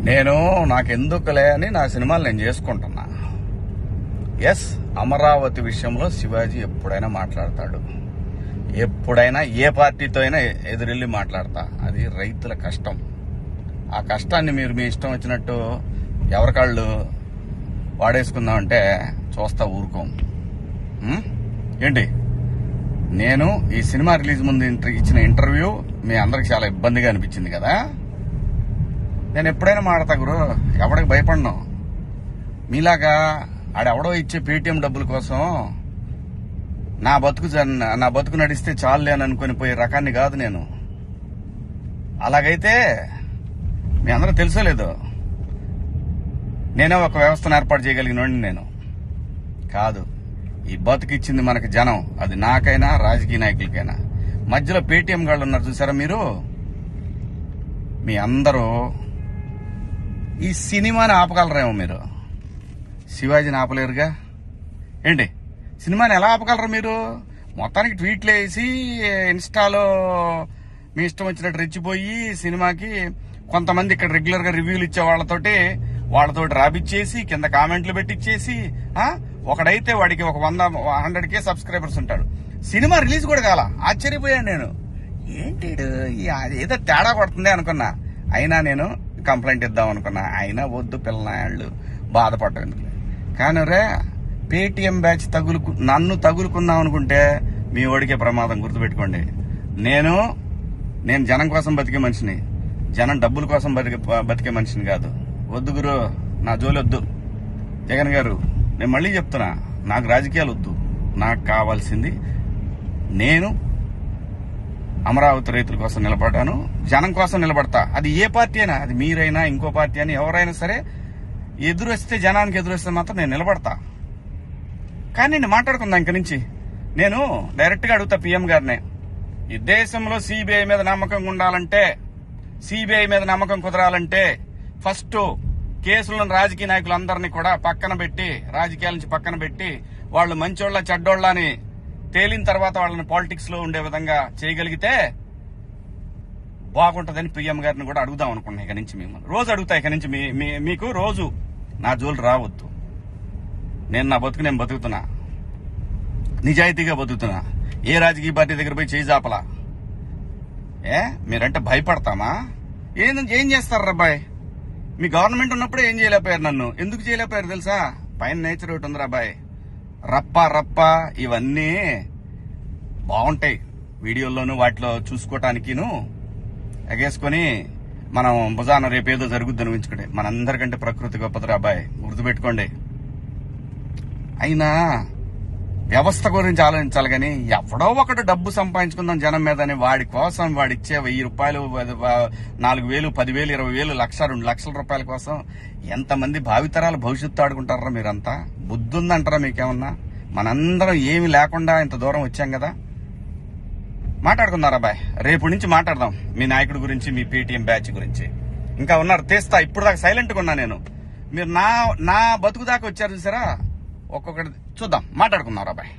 నేను నాకెందుకులే అని నా సినిమాలు నేను చేసుకుంటున్నా. ఎస్, అమరావతి విషయంలో శివాజీ ఎప్పుడైనా మాట్లాడతాడు, ఎప్పుడైనా ఏ పార్టీతో అయినా ఎదురెళ్ళి మాట్లాడతా. అది రైతుల కష్టం. ఆ కష్టాన్ని మీరు మీ ఇష్టం వచ్చినట్టు ఎవరికాళ్ళు వాడేసుకుందామంటే చూస్తా ఊరుకోం. ఏంటి, నేను ఈ సినిమా రిలీజ్ ముందు ఇచ్చిన ఇంటర్వ్యూ మీ అందరికి చాలా ఇబ్బందిగా అనిపించింది కదా. నేను ఎప్పుడైనా మాడతా గురు, ఎవడికి భయపడను. మీలాగా ఆడెవడో ఇచ్చే పేటీఎం డబ్బుల కోసం నా బతుకు నడిస్తే చాలులే అని అనుకుని పోయే రకాన్ని కాదు నేను. అలాగైతే మీ అందరూ తెలుసోలేదు, నేనే ఒక వ్యవస్థను ఏర్పాటు చేయగలిగినోడిని నేను కాదు. ఈ బతుకిచ్చింది మనకి జనం, అది నాకైనా రాజకీయ నాయకులకైనా. మధ్యలో పేటీఎం గాళ్ళు ఉన్నారు చూసారా మీరు, మీ అందరూ ఈ సినిమాని ఆపగలరేమో, మీరు శివాజీని ఆపలేరుగా. ఏంటి, సినిమాని ఎలా ఆపగలరు మీరు? మొత్తానికి ట్వీట్లు వేసి ఇన్స్టాలో మీ ఇష్టం వచ్చినట్టు రెచ్చిపోయి సినిమాకి కొంతమంది ఇక్కడ రెగ్యులర్ గా రివ్యూలు ఇచ్చే వాళ్ళతోటి రాపిచ్చేసి కింద కామెంట్లు పెట్టిచ్చేసి, ఒకడైతే వాడికి ఒక 100K సబ్స్క్రైబర్స్ ఉంటాడు. సినిమా రిలీజ్ కూడా కాల. ఆశ్చర్యపోయాను నేను, ఏంటి ఏదో తేడా కొడుతుంది అనుకున్నా. అయినా నేను కంప్లైంట్ ఇద్దాం అనుకున్నా. అయినా వద్దు పిల్లనాళ్ళు బాధపడ్డాను. కానీ రే, పేటీఎం బ్యాచ్ నన్ను తగులుకుందాం అనుకుంటే మీ ఓడికే ప్రమాదం. గుర్తుపెట్టుకోండి, నేను జనం కోసం బతికే మనిషిని, జనం డబ్బుల కోసం బతికే మనిషిని కాదు. వద్దు గురు, నా జోలి వద్దు. జగన్ గారు, నేను మళ్ళీ చెప్తున్నా, నాకు రాజకీయాలు వద్దు. నాకు కావాల్సింది, నేను అమరావతి రైతుల కోసం నిలబడ్డాను, జనం కోసం నిలబడతా. అది ఏ పార్టీ అయినా, అది మీరైనా ఇంకో పార్టీ అని ఎవరైనా సరే, ఎదురొస్తే జనానికి ఎదురొస్తే మాత్రం నేను నిలబడతా. కానీ నేను మాట్లాడుకుందా ఇంక నుంచి. నేను డైరెక్ట్ గా అడుగుతా పిఎం గారినే, ఈ దేశంలో సిబిఐ మీద నమ్మకం ఉండాలంటే, సిబిఐ మీద నమ్మకం కుదరాలంటే ఫస్ట్ కేసులను రాజకీయ నాయకులందరినీ కూడా పక్కన పెట్టి, రాజకీయాల నుంచి పక్కన పెట్టి, వాళ్ళు మంచోళ్ళ చెడ్డోళ్ళ అని తేలిన తర్వాత వాళ్ళని పాలిటిక్స్ లో ఉండే విధంగా చేయగలిగితే బాగుంటదని పిఎం గారిని కూడా అడుగుదాం అనుకున్నా. ఇక నుంచి మిమ్మల్ని రోజు అడుగుతా. ఇక నుంచి మీకు రోజు నా జోలు రావద్దు. నేను నా బతుకు నేను బతుకుతున్నా, నిజాయితీగా బతుకుతున్నా. ఏ రాజకీయ పార్టీ దగ్గర పోయి చేయి జాపలా. మీరంటే భయపడతామా? ఏం చేస్తారు అబ్బాయి? మీ గవర్నమెంట్ ఉన్నప్పుడే ఏం చేయలేకపోయారు. నన్ను ఎందుకు చేయలేకపోయారు తెలుసా? పైన నేచర్ ఒకటి ఉంది రాబాయ్. రప్ప ఇవన్నీ బాగుంటాయి వీడియోల్లోనూ వాటిలో చూసుకోవటానికిను ఎగేసుకొని మనం భుజాన రేపేదో జరుగుద్దని ఊహించుకుంటే. మనందరికంటే ప్రకృతి గొప్పది రాబాయ్, గుర్తుపెట్టుకోండి. అయినా వ్యవస్థ గురించి ఆలోచించాలి కానీ, ఎవడో ఒకటి డబ్బు సంపాదించుకుందాం జనం మీద అని వాడి కోసం వాడిచ్చే 1000 రూపాయలు, 4000, 10,000, 20,000, 1,00,000, 2 లక్షల రూపాయల కోసం ఎంతమంది భావితరాల భవిష్యత్తు ఆడుకుంటారా మీరంతా? బుద్ధి ఉందంటారా మీకేమన్నా? మనందరం ఏమి లేకుండా ఇంత దూరం వచ్చాం కదా. మాట్లాడుకున్నారా బాయ్? రేపు నుంచి మాట్లాడదాం మీ నాయకుడి గురించి, మీ పేటీఎం బ్యాచ్ గురించి. ఇంకా ఉన్నారు, తీస్తా. ఇప్పుడు దాకా సైలెంట్ గా ఉన్నా నేను. మీరు నా బతుకు దాకా వచ్చారు చూసారా, ఒక్కొక్కటి చూద్దాం, మాట్లాడుకున్నారా బాయ్?